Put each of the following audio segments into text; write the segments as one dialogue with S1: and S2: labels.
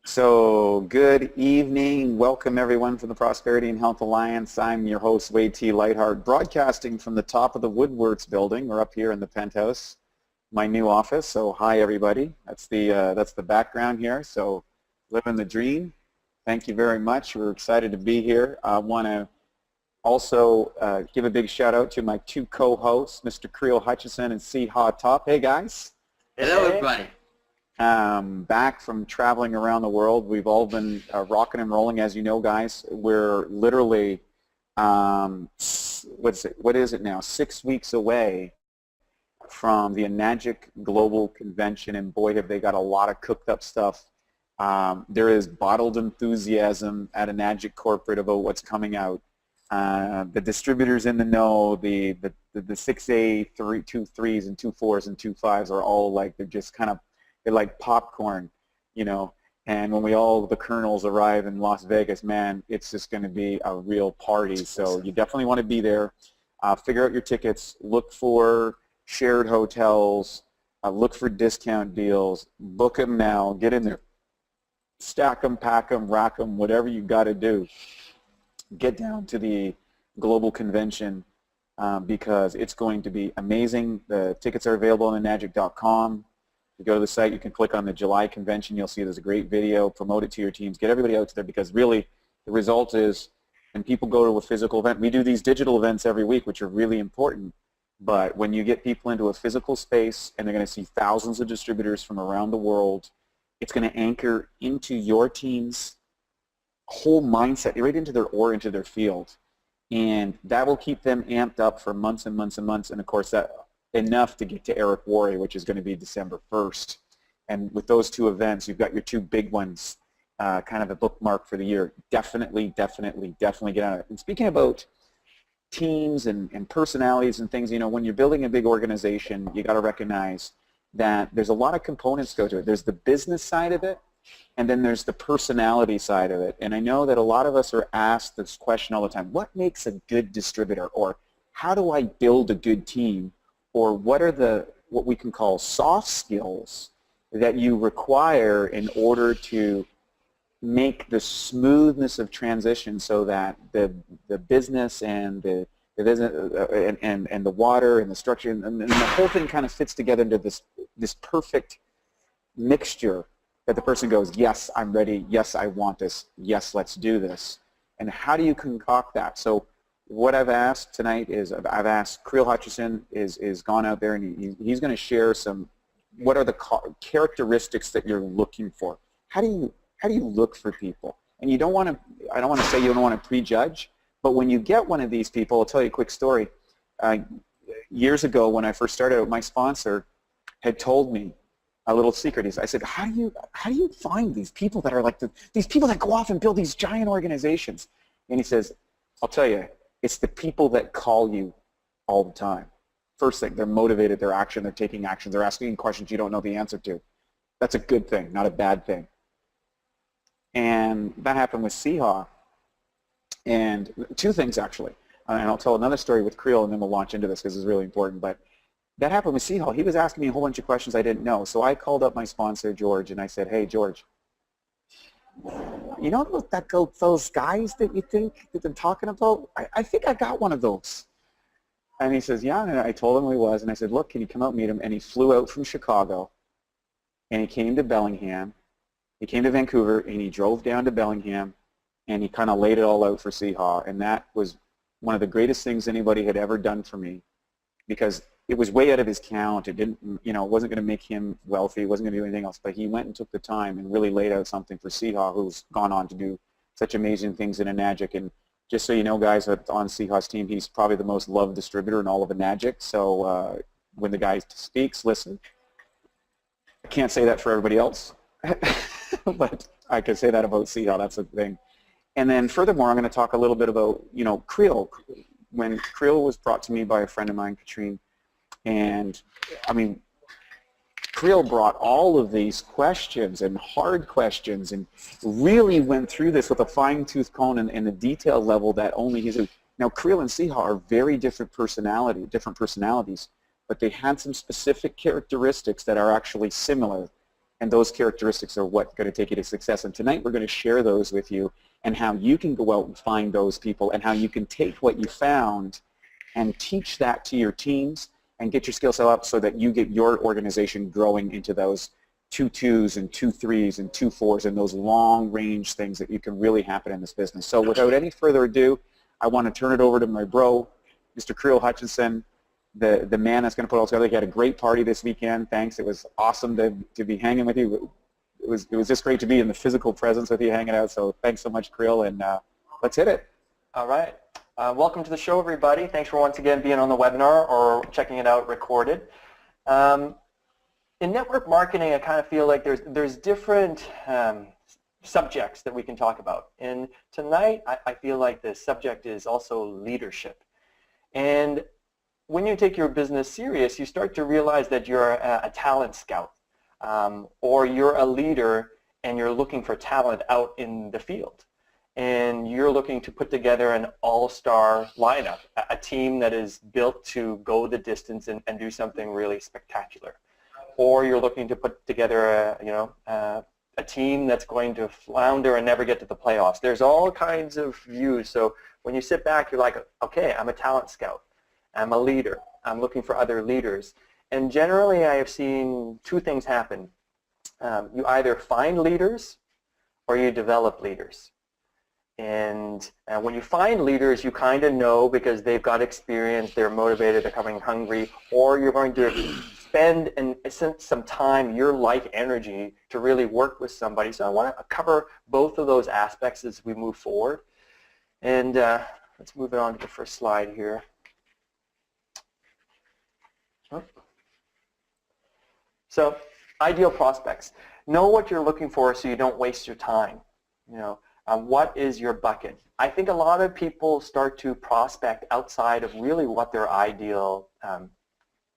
S1: So, good evening. Welcome everyone from the Prosperity and Health Alliance. I'm your host, Wade T. Lightheart, broadcasting from the top of the Woodworks building. We're up here in the penthouse, my new office. So, hi everybody. That's the background here. So, living the dream. Thank you very much. We're excited to be here. I want to also give a big shout out to my two co-hosts, Mr. Creel Hutchison and Siha Top. Hey guys.
S2: Hello, everybody.
S1: Back from traveling around the world. We've all been rocking and rolling, as you know, guys. We're literally, what is it now, 6 weeks away from the Enagic Global Convention, and boy, have they got a lot of cooked up stuff. There is bottled enthusiasm at Enagic Corporate about what's coming out. The distributors in the know, the 6A, 2 3s and 2 4s and 2 5s are all like, they're like popcorn, you know, and when the colonels arrive in Las Vegas, man, it's just going to be a real party. So you definitely want to be there. Figure out your tickets, look for shared hotels, look for discount deals, book them now, get in there, stack them, pack them, rack them, whatever you got to do. Get down to the global convention because it's going to be amazing. The tickets are available on enagic.com. You go to the site, you can click on the July convention, you'll see there's a great video, promote it to your teams, get everybody out there, because really the result is when people go to a physical event, we do these digital events every week, which are really important, but when you get people into a physical space and they're going to see thousands of distributors from around the world, it's going to anchor into your team's whole mindset, right into their aura, into their field, and that will keep them amped up for months and months and months, and of course that enough to get to Eric Worre, which is going to be December 1st. And with those two events, you've got your two big ones, kind of a bookmark for the year. Definitely get on it. And speaking about teams and personalities and things, you know, when you're building a big organization, you got to recognize that there's a lot of components go to it. There's the business side of it, and then there's the personality side of it. And I know that a lot of us are asked this question all the time: what makes a good distributor? Or how do I build a good team? Or what are what we can call soft skills that you require in order to make the smoothness of transition so that the business and the business and the water and the structure and the whole thing kind of fits together into this perfect mixture that the person goes, yes, I'm ready, yes, I want this, yes, let's do this. And how do you concoct that? So what I've asked tonight is, I've asked Creel Hutchison is gone out there, and he's going to share what are the characteristics that you're looking for. How do you look for people? And I don't want to say you don't want to prejudge, but when you get one of these people, I'll tell you a quick story. Years ago when I first started out, my sponsor had told me a little secret. I said, how do you find these people that are like these people that go off and build these giant organizations? And he says, I'll tell you, it's the people that call you all the time. First thing, they're motivated, they're taking action, they're asking questions you don't know the answer to. That's a good thing, not a bad thing. And that happened with Siha. And two things, actually. And I'll tell another story with Creel, and then we'll launch into this because it's really important. But that happened with Siha. He was asking me a whole bunch of questions I didn't know. So I called up my sponsor, George, and I said, hey, George, you know those guys that you think that they're talking about? I think I got one of those. And he says, yeah, and I told him who he was, and I said, look, can you come out and meet him? And he flew out from Chicago, and he came to Bellingham. He came to Vancouver, and he drove down to Bellingham, and he kind of laid it all out for Siha, and that was one of the greatest things anybody had ever done for me, because it was way out of his count. It didn't, you know, it wasn't going to make him wealthy. It wasn't going to do anything else. But he went and took the time and really laid out something for Siha, who's gone on to do such amazing things in Enagic. And just so you know, guys, on Siha's team, he's probably the most loved distributor in all of Enagic. So when the guy speaks, listen. I can't say that for everybody else, but I can say that about Siha. That's the thing. And then furthermore, I'm going to talk a little bit about, you know, Creel. When Creel was brought to me by a friend of mine, Katrine, and I mean, Creel brought all of these questions and hard questions and really went through this with a fine-tooth comb and a detail level that only he's. Now, Creel and Siha are very different personalities, but they had some specific characteristics that are actually similar. And those characteristics are what's going to take you to success. And tonight we're going to share those with you and how you can go out and find those people and how you can take what you found and teach that to your teams and get your skill set up so that you get your organization growing into those 2 2s and 2 3s and 2 4s and those long range things that you can really happen in this business. So without any further ado, I want to turn it over to my bro, Mr. Creel Hutchinson, the man that's going to put it all together. He had a great party this weekend. Thanks. It was awesome to be hanging with you. It was just great to be in the physical presence with you hanging out. So thanks so much, Creel, and let's hit it.
S2: All right. Welcome to the show, everybody. Thanks for once again being on the webinar or checking it out recorded. In network marketing, I kind of feel like there's different subjects that we can talk about. And tonight, I feel like the subject is also leadership. And when you take your business serious, you start to realize that you're a talent scout, or you're a leader and you're looking for talent out in the field. And you're looking to put together an all-star lineup, a team that is built to go the distance and do something really spectacular. Or you're looking to put together a team that's going to flounder and never get to the playoffs. There's all kinds of views. So when you sit back, you're like, okay, I'm a talent scout. I'm a leader. I'm looking for other leaders. And generally, I have seen 2 things happen. You either find leaders or you develop leaders. And when you find leaders, you kind of know because they've got experience, they're motivated, they're coming hungry, or you're going to spend some time, your life energy, to really work with somebody. So I want to cover both of those aspects as we move forward. And let's move it on to the first slide here. So, ideal prospects. Know what you're looking for so you don't waste your time. What is your bucket? I think a lot of people start to prospect outside of really what their ideal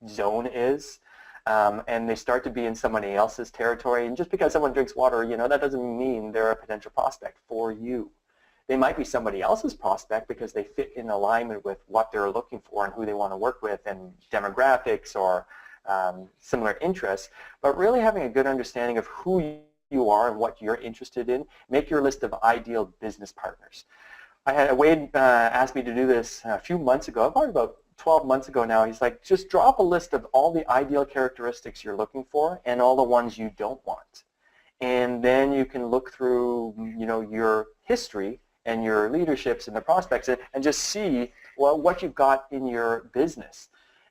S2: zone is, and they start to be in somebody else's territory. And just because someone drinks water, that doesn't mean they're a potential prospect for you. They might be somebody else's prospect because they fit in alignment with what they're looking for and who they want to work with and demographics or similar interests, but really having a good understanding of who you are and what you're interested in. Make your list of ideal business partners. Wade asked me to do this a few months ago, probably about 12 months ago now. He's like, just drop a list of all the ideal characteristics you're looking for and all the ones you don't want. And then you can look through, your history and your leaderships and the prospects and just see, well, what you've got in your business.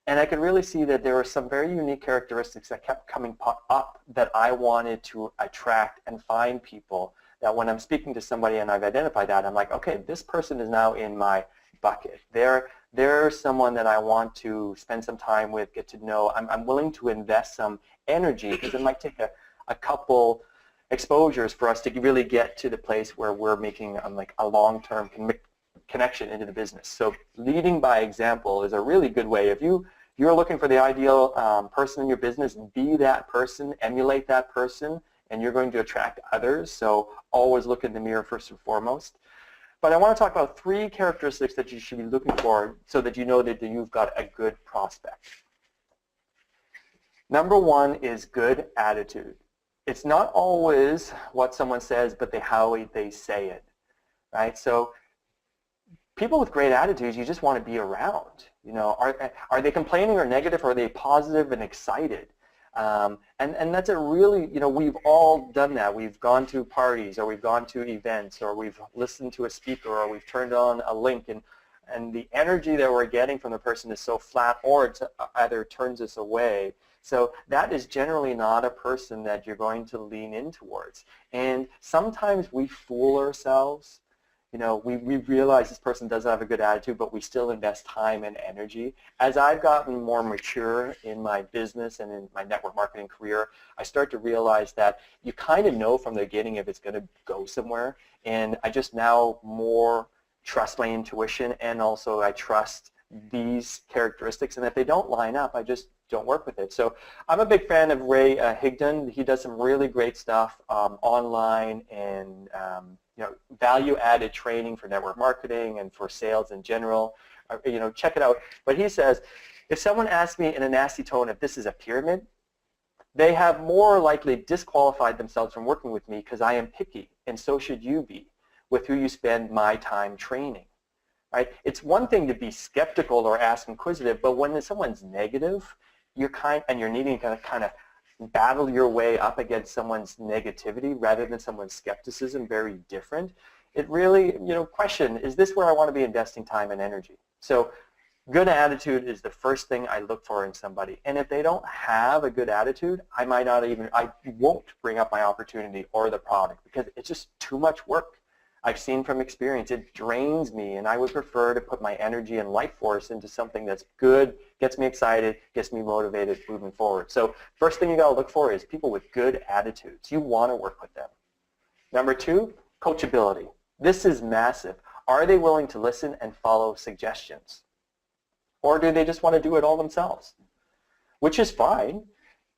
S2: And I could really see that there were some very unique characteristics that kept coming up that I wanted to attract and find people that when I'm speaking to somebody and I've identified that, I'm like, okay, this person is now in my bucket. They're someone that I want to spend some time with, get to know. I'm willing to invest some energy because it might take a couple exposures for us to really get to the place where we're making like a long-term connection into the business. So leading by example is a really good way. If you're looking for the ideal person in your business, be that person, emulate that person, and you're going to attract others. So always look in the mirror first and foremost. But I want to talk about 3 characteristics that you should be looking for so that you know that you've got a good prospect. Number 1 is good attitude. It's not always what someone says, but how they say it, right? So people with great attitudes, you just want to be around. Are they complaining or negative, or are they positive and excited? And that's a really, we've all done that. We've gone to parties, or we've gone to events, or we've listened to a speaker, or we've turned on a link, and the energy that we're getting from the person is so flat, or it either turns us away. So that is generally not a person that you're going to lean in towards. And sometimes we fool ourselves. We realize this person doesn't have a good attitude, but we still invest time and energy. As I've gotten more mature in my business and in my network marketing career, I start to realize that you kind of know from the beginning if it's going to go somewhere. And I just now more trust my intuition, and also I trust these characteristics. And if they don't line up, I just don't work with it. So I'm a big fan of Ray Higdon. He does some really great stuff online and value-added training for network marketing and for sales in general. Check it out. But he says, if someone asks me in a nasty tone if this is a pyramid, they have more likely disqualified themselves from working with me because I am picky, and so should you be with who you spend my time training. Right? It's one thing to be skeptical or ask inquisitive, but when someone's negative, you're needing to kind of battle your way up against someone's negativity rather than someone's skepticism, very different. It really, question, is this where I want to be investing time and energy? So good attitude is the first thing I look for in somebody. And if they don't have a good attitude, I won't bring up my opportunity or the product because it's just too much work. I've seen from experience, it drains me, and I would prefer to put my energy and life force into something that's good, gets me excited, gets me motivated moving forward. So first thing you got to look for is people with good attitudes. You want to work with them. Number 2, coachability. This is massive. Are they willing to listen and follow suggestions? Or do they just want to do it all themselves? Which is fine.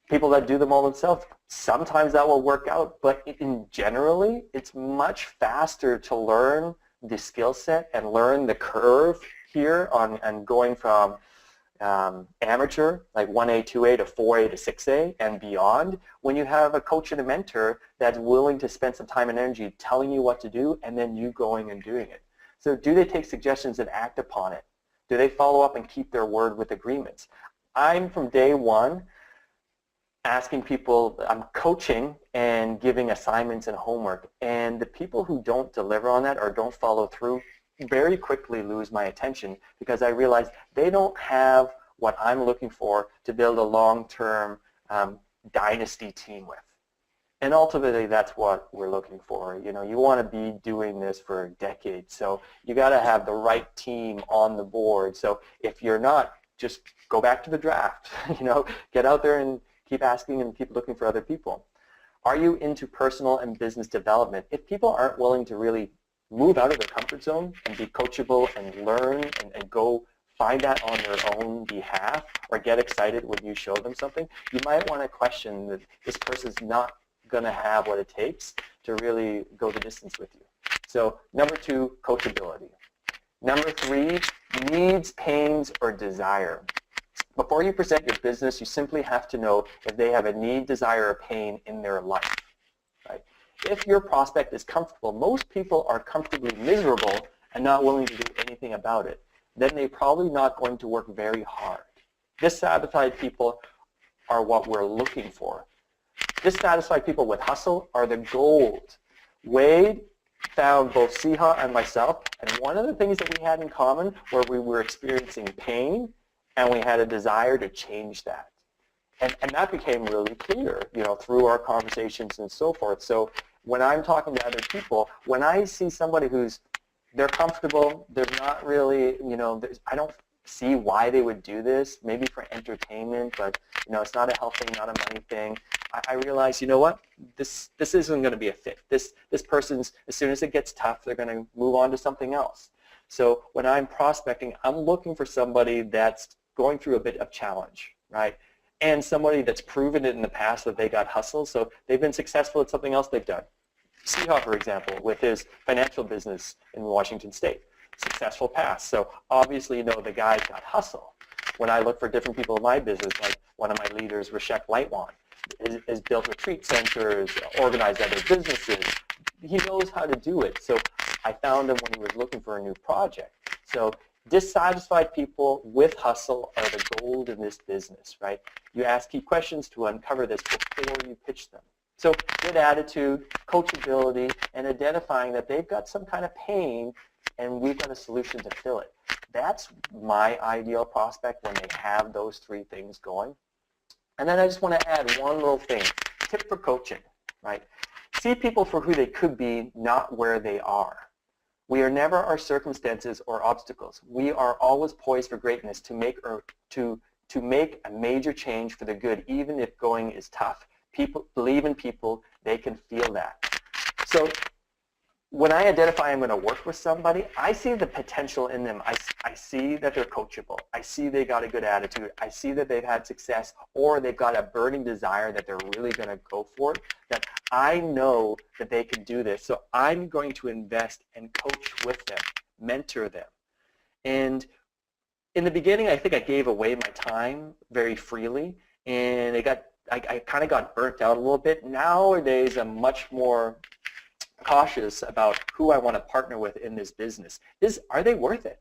S2: People that do them all themselves, sometimes that will work out, but generally, it's much faster to learn the skill set and learn the curve here and going from amateur, like 1A, 2A to 4A to 6A and beyond, when you have a coach and a mentor that's willing to spend some time and energy telling you what to do and then you going and doing it. So do they take suggestions and act upon it? Do they follow up and keep their word with agreements? I'm from day one asking people, I'm coaching and giving assignments and homework, and the people who don't deliver on that or don't follow through very quickly lose my attention because I realize they don't have what I'm looking for to build a long-term dynasty team with. And ultimately, that's what we're looking for. You want to be doing this for a decade, so you got to have the right team on the board. So if you're not, just go back to the draft. Get out there and keep asking and keep looking for other people. Are you into personal and business development? If people aren't willing to really move out of their comfort zone and be coachable and learn and go find that on their own behalf or get excited when you show them something, you might want to question that this person's not going to have what it takes to really go the distance with you. So number 2, coachability. Number 3, needs, pains, or desire. Before you present your business, you simply have to know if they have a need, desire, or pain in their life. Right? If your prospect is comfortable, most people are comfortably miserable and not willing to do anything about it, then they're probably not going to work very hard. Dissatisfied people are what we're looking for. Dissatisfied people with hustle are the gold. Wade found both Siha and myself, and one of the things that we had in common where we were experiencing pain and we had a desire to change that. And that became really clear, through our conversations and so forth. So when I'm talking to other people, when I see somebody they're comfortable, they're not really, I don't see why they would do this, maybe for entertainment, but, it's not a health thing, not a money thing. I realize, this isn't going to be a fit. This person's, as soon as it gets tough, they're going to move on to something else. So when I'm prospecting, I'm looking for somebody that's going through a bit of challenge, right? And somebody that's proven it in the past that they got hustle, so they've been successful at something else they've done. Siha, for example, with his financial business in Washington State, successful past. So obviously, the guy's got hustle. When I look for different people in my business, like one of my leaders, Rashek Lightwan, has built retreat centers, organized other businesses. He knows how to do it. So I found him when he was looking for a new project. So dissatisfied people with hustle are the gold in this business, right? You ask key questions to uncover this before you pitch them. So good attitude, coachability, and identifying that they've got some kind of pain and we've got a solution to fill it. That's my ideal prospect when they have those 3 things going. And then I just want to add one little thing, tip for coaching, right? See people for who they could be, not where they are. We are never our circumstances or obstacles. We are always poised for greatness to make a major change for the good, even if going is tough. People believe in people, they can feel that. So when I identify I'm going to work with somebody, I see the potential in them. I see that they're coachable. I see they got a good attitude. I see that they've had success, or they've got a burning desire that they're really going to go for it, that I know that they can do this. So I'm going to invest and coach with them, mentor them. And in the beginning, I think I gave away my time very freely, and I kind of got burnt out a little bit. Nowadays, I'm much more cautious about who I want to partner with in this business. Are they worth it?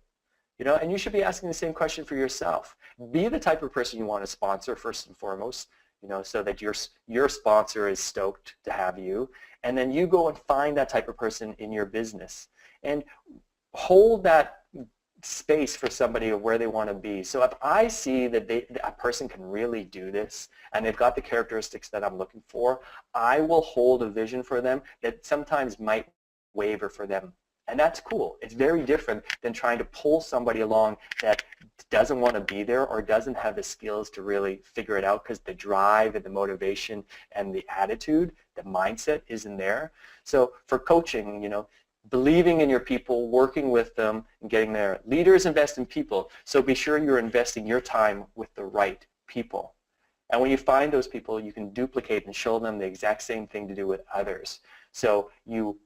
S2: You know, and you should be asking the same question for yourself. Be the type of person you want to sponsor first and foremost, you know, so that your sponsor is stoked to have you. And then you go and find that type of person in your business and hold that space for somebody of where they want to be. So if I see that a person can really do this and they've got the characteristics that I'm looking for, I will hold a vision for them that sometimes might waver for them. And that's cool. It's very different than trying to pull somebody along that doesn't want to be there or doesn't have the skills to really figure it out because the drive and the motivation and the attitude, the mindset isn't there. So for coaching, you know, believing in your people, working with them, and getting there. Leaders invest in people, so be sure you're investing your time with the right people. And when you find those people, you can duplicate and show them the exact same thing to do with others. So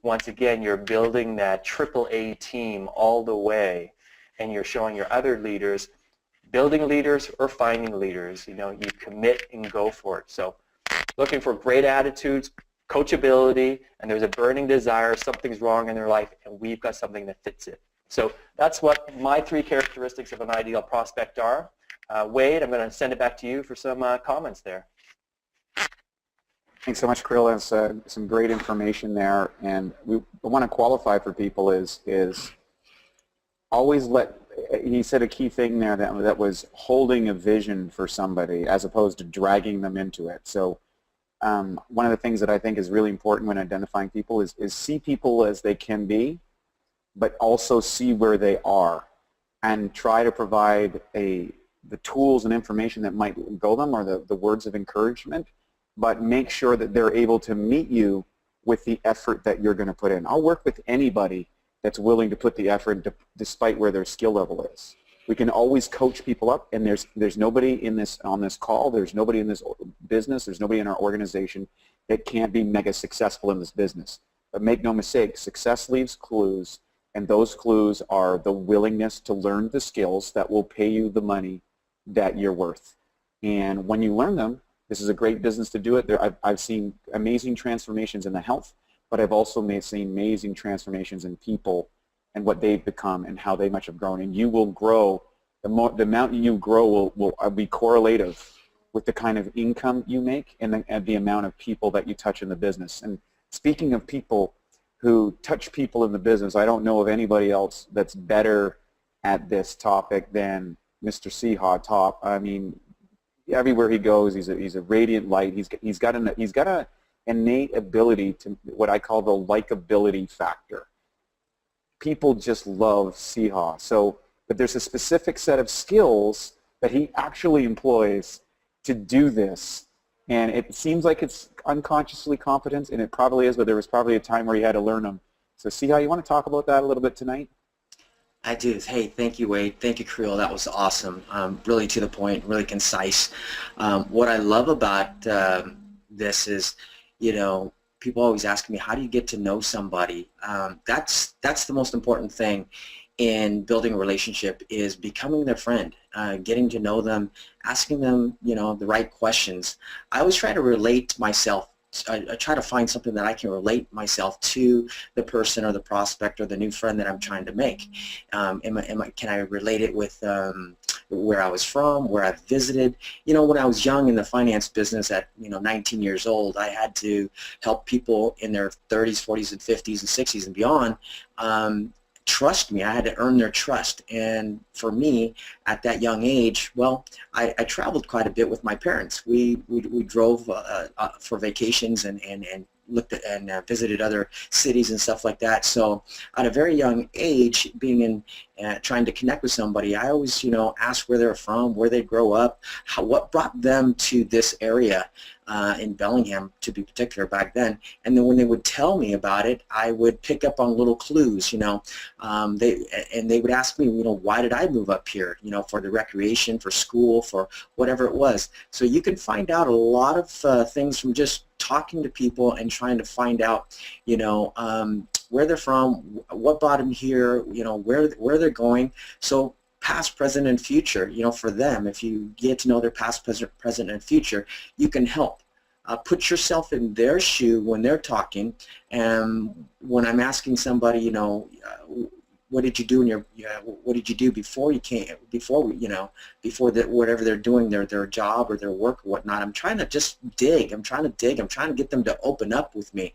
S2: once again, you're building that AAA team all the way, and you're showing your other leaders, building leaders or finding leaders. You know, you commit and go for it. So looking for great attitudes, coachability, and there's a burning desire, something's wrong in their life, and we've got something that fits it. So that's what my 3 characteristics of an ideal prospect are. Wade, I'm going to send it back to you for some comments there.
S1: Thanks so much, Krill. That's some great information there. And we want to qualify for people is always he said a key thing there that was holding a vision for somebody as opposed to dragging them into it. So one of the things that I think is really important when identifying people is see people as they can be, but also see where they are and try to provide the tools and information that might go them or the words of encouragement, but make sure that they're able to meet you with the effort that you're going to put in. I'll work with anybody that's willing to put the effort despite where their skill level is. We can always coach people up, and there's nobody on this call, there's nobody in this business, there's nobody in our organization that can't be mega successful in this business. But make no mistake, success leaves clues, and those clues are the willingness to learn the skills that will pay you the money that you're worth. And when you learn them, this is a great business to do it. I've seen amazing transformations in the health, but I've also seen amazing transformations in people and what they've become and how they much have grown. And you will grow, the amount you grow will be correlative with the kind of income you make and the amount of people that you touch in the business. And speaking of people who touch people in the business, I don't know of anybody else that's better at this topic than Mr. Siha. I mean, everywhere he goes, he's a radiant light. He's got an innate ability to what I call the likability factor. People just love Siha. So, but there's a specific set of skills that he actually employs to do this, and it seems like it's unconsciously competent, and it probably is, but there was probably a time where he had to learn them. So, Siha, you want to talk about that a little bit tonight?
S3: I do. Hey, thank you, Wade. Thank you, Creel. That was awesome. Really to the point, really concise. What I love about this is, you know, people always ask me, how do you get to know somebody? That's the most important thing in building a relationship, is becoming their friend, getting to know them, asking them, you know, the right questions. I always try to relate myself. I try to find something that I can relate myself to the person or the prospect or the new friend that I'm trying to make. Can I relate it with where I was from, where I've visited? You know, when I was young in the finance business at, 19 years old, I had to help people in their 30s, 40s, and 50s, and 60s and beyond trust me. I had to earn their trust. And for me, at that young age, well, I traveled quite a bit with my parents. We drove for vacations and looked at and visited other cities and stuff like that. So at a very young age, being in trying to connect with somebody, I always ask where they're from, where they grow up, what brought them to this area in Bellingham, to be particular, back then. And then when they would tell me about it, I would pick up on little clues. They would ask me, why did I move up here? For the recreation, for school, for whatever it was. So you can find out a lot of things from just talking to people and trying to find out, where they're from, what brought them here, where they're going. So past, present, and future, for them, if you get to know their past, present, and future, you can help. Put yourself in their shoe when they're talking, and when I'm asking somebody, what did you do in what did you do before you came, before that, whatever they're doing, their job or their work or whatnot. I'm trying to just dig. I'm trying to get them to open up with me,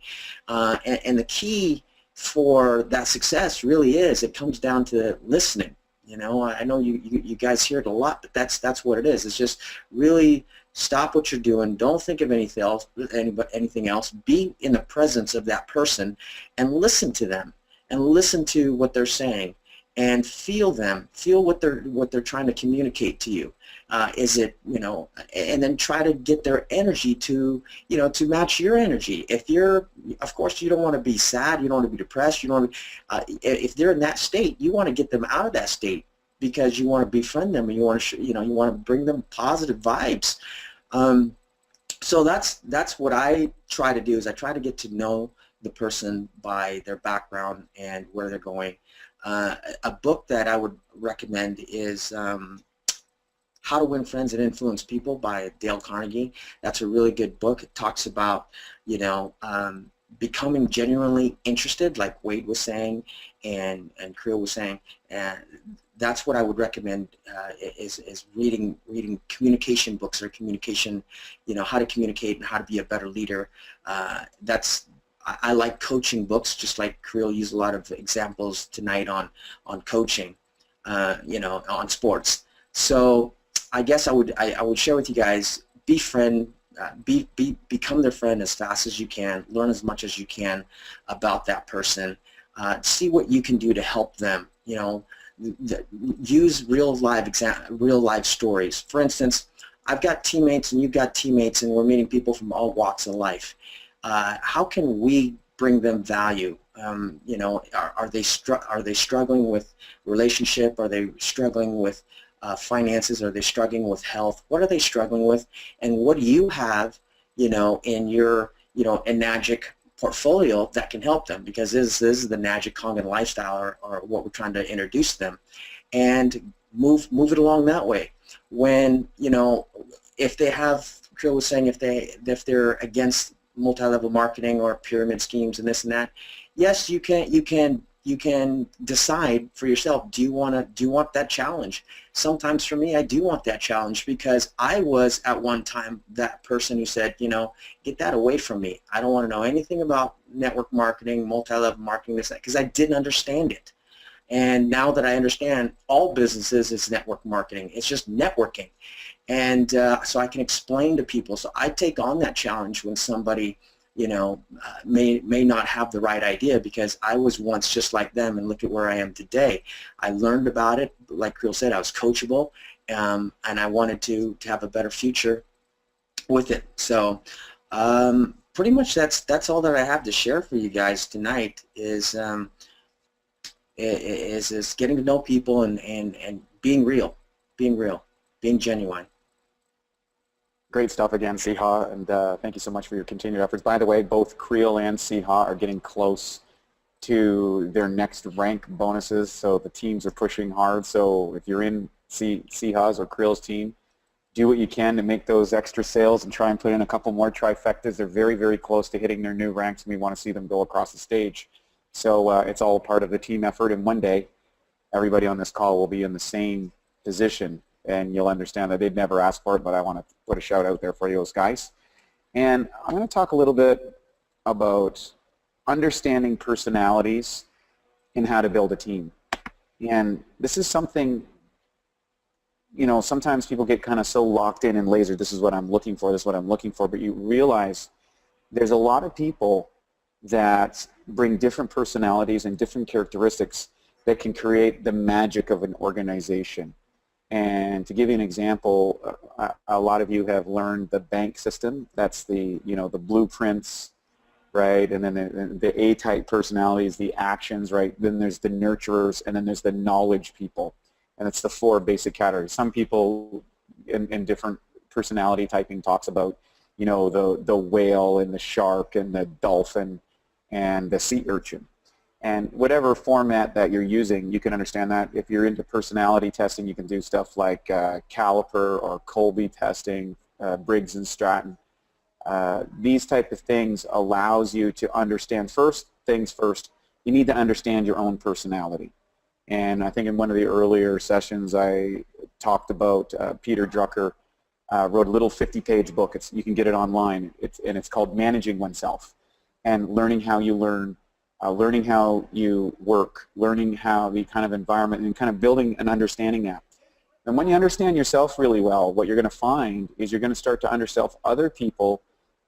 S3: and the key for that success really is, it comes down to listening. I know you guys hear it a lot, but that's what it is. It's just really stop what you're doing. Don't think of anything else. Be in the presence of that person and listen to them, and listen to what they're saying, and feel them. Feel what they're trying to communicate to you. Is it, and then try to get their energy to match your energy. If you're, of course, you don't want to be sad, you don't want to be depressed, you don't want to, if they're in that state, you want to get them out of that state, because you want to befriend them, and you want to, you want to bring them positive vibes. So that's what I try to do, is I try to get to know the person by their background and where they're going. A book that I would recommend is How to Win Friends and Influence People by Dale Carnegie. That's a really good book. It talks about, becoming genuinely interested, like Wade was saying and Creel was saying. And that's what I would recommend, is reading communication books, or communication, how to communicate and how to be a better leader. I like coaching books, just like Creel used a lot of examples tonight on coaching, on sports. So I guess I would share with you guys, become their friend as fast as you can, learn as much as you can about that person, see what you can do to help them. Use real life stories. For instance, I've got teammates and you've got teammates, and we're meeting people from all walks of life. How can we bring them value? Are they struggling with relationship? Are they struggling with finances? Are they struggling with health? What are they struggling with? And what do you have, in your, Enagic portfolio that can help them? Because this is the Enagic Kangen lifestyle, or what we're trying to introduce them, and move it along that way. When, if they have, Creel was saying, if they're against multi-level marketing or pyramid schemes and this and that, yes, you can decide for yourself, do you want that challenge? Sometimes for me, I do want that challenge, because I was at one time that person who said, get that away from me. I don't want to know anything about network marketing, multi-level marketing, this and that, because I didn't understand it. And now that I understand, all businesses is network marketing. It's just networking. And so I can explain to people. So I take on that challenge when somebody, may not have the right idea, because I was once just like them, and look at where I am today. I learned about it. Like Creel said, I was coachable, and I wanted to have a better future with it. So pretty much that's all that I have to share for you guys tonight, is getting to know people and being real, being genuine.
S1: Great stuff again, Siha, and thank you so much for your continued efforts. By the way, both Creel and Siha are getting close to their next rank bonuses, so the teams are pushing hard. So if you're in Siha's or Creel's team, do what you can to make those extra sales and try and put in a couple more trifectas. They're very, very close to hitting their new ranks, and we want to see them go across the stage. So it's all part of the team effort, and one day everybody on this call will be in the same position, and you'll understand that they'd never asked for it, but I want to put a shout out there for those guys. And I'm going to talk a little bit about understanding personalities and how to build a team. And this is something, sometimes people get kind of so locked in and laser, this is what I'm looking for, this is what I'm looking for, but you realize there's a lot of people that bring different personalities and different characteristics that can create the magic of an organization. And to give you an example, a lot of you have learned the bank system. That's the, the blueprints, right? And then the A-type personalities, the actions, right? Then there's the nurturers, and then there's the knowledge people. And it's the 4 basic categories. Some people in different personality typing talks about, the whale and the shark and the dolphin and the sea urchin. And whatever format that you're using, you can understand that. If you're into personality testing, you can do stuff like Caliper or Colby testing, Briggs and Stratton. These type of things allows you to understand first, you need to understand your own personality. And I think in one of the earlier sessions I talked about Peter Drucker wrote a little 50-page book. You can get it online. It's called Managing Oneself, and learning how you learn, learning how you work, learning how the kind of environment, and kind of building and understanding that. And when you understand yourself really well, what you're going to find is you're going to start to understand other people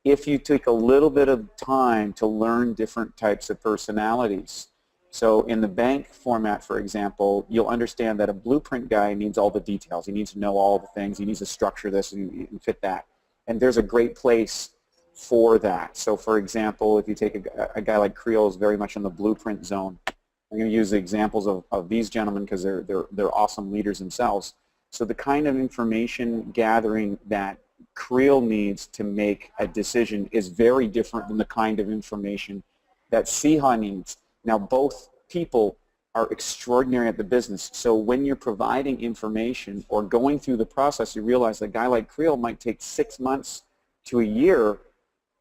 S1: if you take a little bit of time to learn different types of personalities. So in the bank format, for example, you'll understand that a blueprint guy needs all the details. He needs to know all the things. He needs to structure this and fit that. And there's a great place for that. So for example, if you take a guy like Creel, is very much in the blueprint zone. I'm going to use the examples of these gentlemen because they're awesome leaders themselves. So the kind of information gathering that Creel needs to make a decision is very different than the kind of information that Siha needs. Now, both people are extraordinary at the business, so when you're providing information or going through the process, you realize that a guy like Creel might take 6 months to a year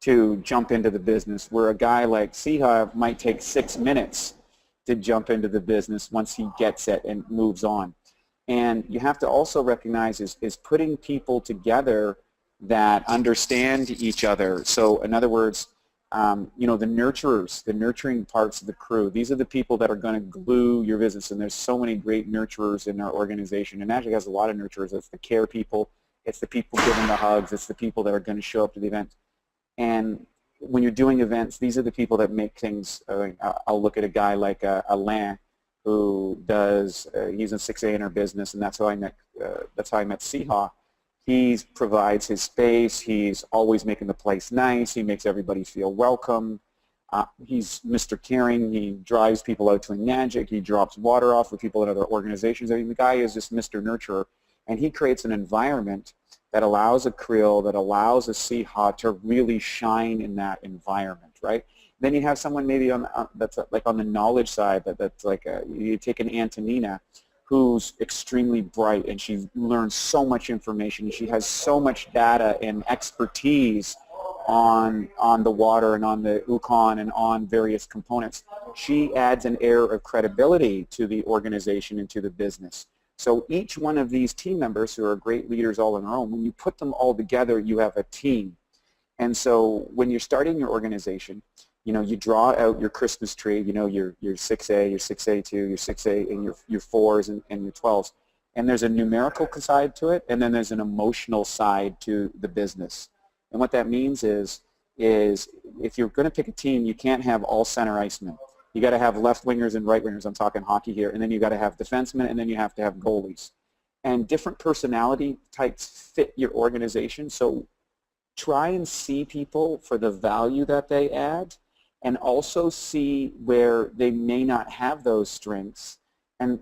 S1: to jump into the business, where a guy like Siha might take 6 minutes to jump into the business once he gets it and moves on. And you have to also recognize is putting people together that understand each other. So in other words, you know, the nurturers, the nurturing parts of the crew, these are the people that are going to glue your business, and there's so many great nurturers in our organization, and actually has a lot of nurturers. It's the care people, it's the people giving the hugs, it's the people that are going to show up to the event. And when you're doing events, these are the people that make things, I'll look at a guy like Alain, who does, he's in 6A in our business, and that's how I met Siha. He provides his space. He's always making the place nice. He makes everybody feel welcome. He's Mr. Caring. He drives people out to Enagic. He drops water off with people in other organizations. I mean, the guy is just Mr. Nurturer, and he creates an environment that allows a Creel, that allows a Siha to really shine in that environment, right? Then you have someone maybe that's like on the knowledge side, that's like you take an Antonina, who's extremely bright, and she learns so much information. She has so much data and expertise on the water and on the UConn and on various components. She adds an air of credibility to the organization and to the business. So each one of these team members, who are great leaders all on their own, when you put them all together, you have a team. And so when you're starting your organization, you know, you draw out your Christmas tree, you know, your 6A, your 6A2, your 6A, and your 4s and your 12s. And there's a numerical side to it, and then there's an emotional side to the business. And what that means is if you're going to pick a team, you can't have all center icemen. You got to have left wingers and right wingers. I'm talking hockey here. And then you got to have defensemen, and then you have to have goalies. And different personality types fit your organization. So try and see people for the value that they add, and also see where they may not have those strengths, and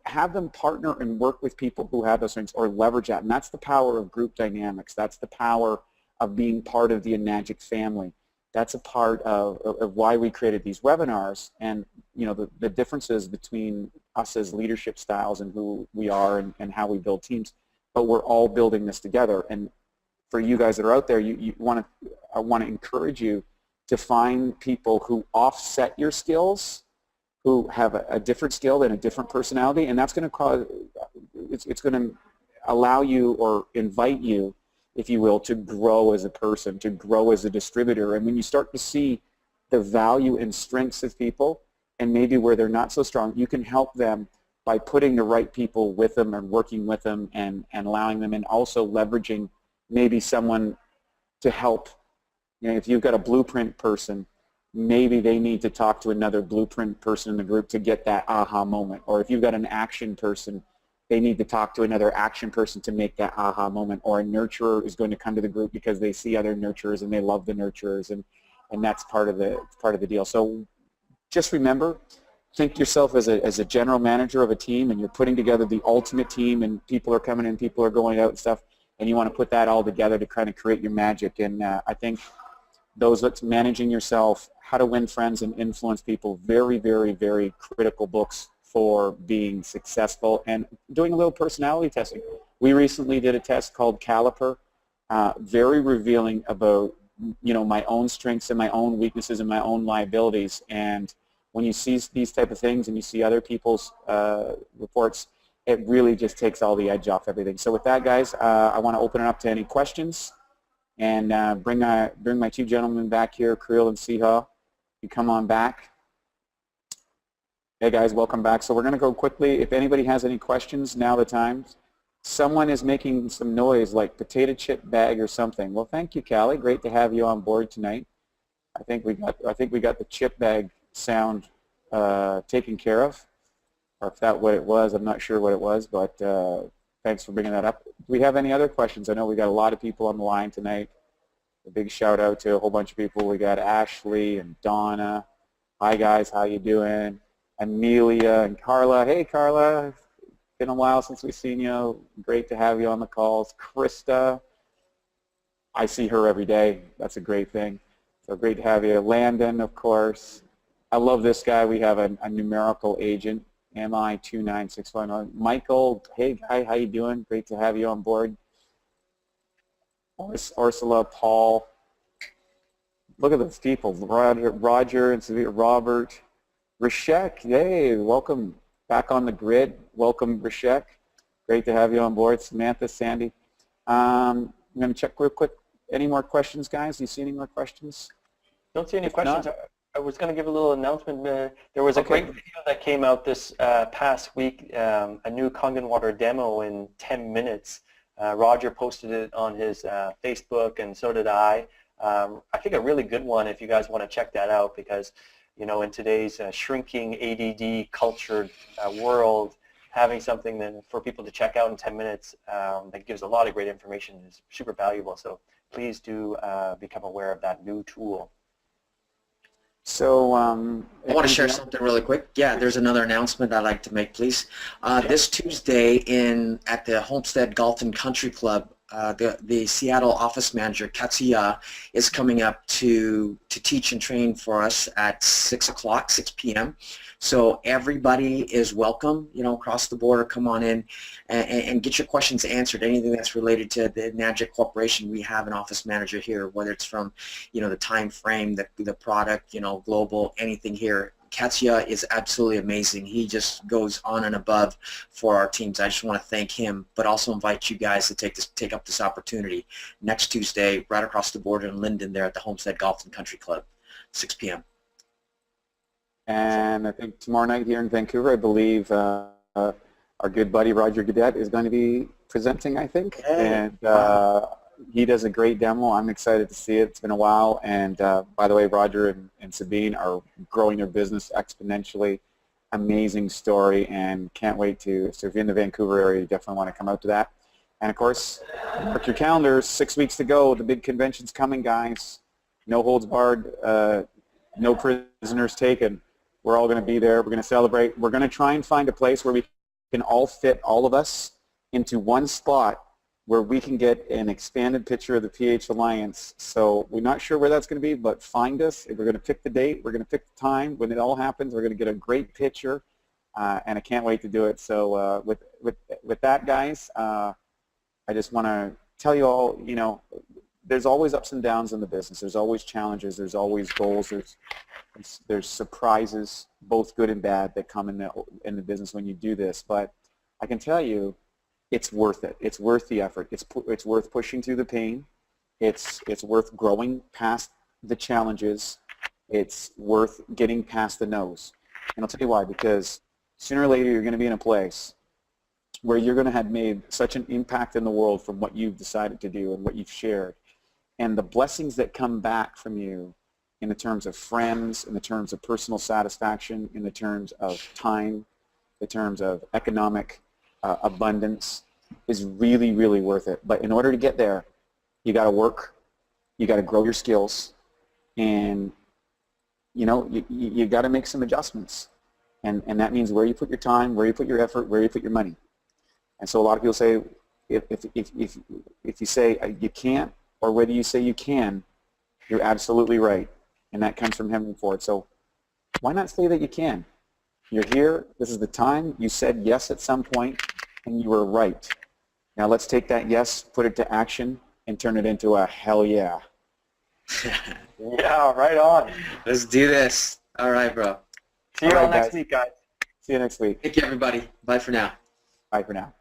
S1: have them partner and work with people who have those strengths, or leverage that. And that's the power of group dynamics. That's the power of being part of the Enagic family. That's a part of why we created these webinars, and you know, the differences between us as leadership styles and who we are and how we build teams. But we're all building this together. And for you guys that are out there, I want to encourage you to find people who offset your skills, who have a different skill and a different personality, and that's going to cause, it's going to allow you or invite you, if you will, to grow as a person, to grow as a distributor. And when you start to see the value and strengths of people, and maybe where they're not so strong, you can help them by putting the right people with them and working with them and allowing them, and also leveraging maybe someone to help. You know, if you've got a blueprint person, maybe they need to talk to another blueprint person in the group to get that aha moment. Or if you've got an action person, they need to talk to another action person to make that aha moment. Or a nurturer is going to come to the group because they see other nurturers and they love the nurturers, and that's part of the deal. So just remember, think yourself as a general manager of a team, and you're putting together the ultimate team, and people are coming in, people are going out and stuff, and you want to put that all together to kind of create your magic. And I think those that's managing yourself, How to Win Friends and Influence People. Very, very, very critical books for being successful and doing a little personality testing. We recently did a test called Caliper, very revealing about my own strengths and my own weaknesses and my own liabilities. And when you see these type of things and you see other people's reports, it really just takes all the edge off everything. So with that, guys, I want to open it up to any questions and bring my two gentlemen back here, Creel and Siha. You come on back. Hey guys, welcome back. So we're going to go quickly. If anybody has any questions, now the time. Someone is making some noise like potato chip bag or something. Well, thank you, Callie. Great to have you on board tonight. I think we got the chip bag sound taken care of, or if that's what it was. I'm not sure what it was, but thanks for bringing that up. Do we have any other questions? I know we got a lot of people on the line tonight. A big shout out to a whole bunch of people. We got Ashley and Donna. Hi guys, how you doing? Amelia and Carla. Hey Carla, been a while since we've seen you. Great to have you on the calls. Krista, I see her every day. That's a great thing. So great to have you. Landon, of course. I love this guy. We have a numerical agent, MI29651. Michael, hey guy, how you doing? Great to have you on board. Ursula, Paul. Look at those people. Roger and Severe, Robert. Rishek, hey, welcome back on the grid. Welcome, Rishek. Great to have you on board. Samantha, Sandy. I'm going to check real quick. Any more questions, guys? Do you see any more questions?
S2: Don't see any
S1: If
S2: questions.
S1: not,
S2: I was going to give a little announcement. There was a great video that came out this past week, a new Kangen water demo in 10 minutes. Roger posted it on his Facebook, and so did I. I think a really good one if you guys want to check that out, because in today's shrinking ADD cultured world, having something then for people to check out in 10 minutes that gives a lot of great information is super valuable. So please do become aware of that new tool.
S1: So
S3: I want to share something really quick. Yeah, there's another announcement I'd like to make, please. This Tuesday at the Homestead Golf and Country Club, the Seattle office manager, Katsuya, is coming up to teach and train for us at 6 o'clock, 6 p.m. So everybody is welcome, across the border. Come on in and get your questions answered. Anything that's related to the Nagic Corporation, we have an office manager here, whether it's from, the time frame, the product, global, anything here. Katsuya is absolutely amazing. He just goes on and above for our teams. I just want to thank him, but also invite you guys to take up this opportunity next Tuesday, right across the border in Linden, there at the Homestead Golf and Country Club, 6 p.m.
S1: And I think tomorrow night here in Vancouver, I believe our good buddy Roger Gadet is going to be presenting, I think. Hey. And he does a great demo. I'm excited to see it. It's been a while. And by the way, Roger and Sabine are growing their business exponentially. Amazing story, and can't wait to. So if you're in the Vancouver area, you definitely want to come out to that. And of course, mark your calendars. 6 weeks to go. The big convention's coming, guys. No holds barred. No prisoners taken. We're all going to be there. We're going to celebrate. We're going to try and find a place where we can all fit all of us into one spot where we can get an expanded picture of the PH Alliance. So we're not sure where that's going to be, but find us. We're going to pick the date. We're going to pick the time. When it all happens, we're going to get a great picture, and I can't wait to do it. So with that, guys, I just want to tell you all, there's always ups and downs in the business. There's always challenges. There's always goals. There's surprises, both good and bad, that come in the business when you do this. But I can tell you, it's worth it. It's worth the effort. It's worth pushing through the pain. It's worth growing past the challenges. It's worth getting past the no's. And I'll tell you why. Because sooner or later, you're going to be in a place where you're going to have made such an impact in the world from what you've decided to do and what you've shared. And the blessings that come back from you in the terms of friends, in the terms of personal satisfaction, in the terms of time, in the terms of economic abundance, is really, really worth it. But in order to get there, you got to work, you got to grow your skills, and you got to make some adjustments. And that means where you put your time, where you put your effort, where you put your money. And so a lot of people say, if you say you can't, or whether you say you can, you're absolutely right. and that comes from Henry Ford. So why not say that you can? You're here. This is the time. You said yes at some point, and you were right. Now let's take that yes, put it to action, and turn it into a hell yeah.
S2: Yeah, right on.
S3: Let's do this. All right, bro.
S2: See you all
S1: right,
S2: next
S1: guys.
S2: week, guys.
S1: See you next week.
S3: Thank you, everybody. Bye for now.
S1: Bye for now.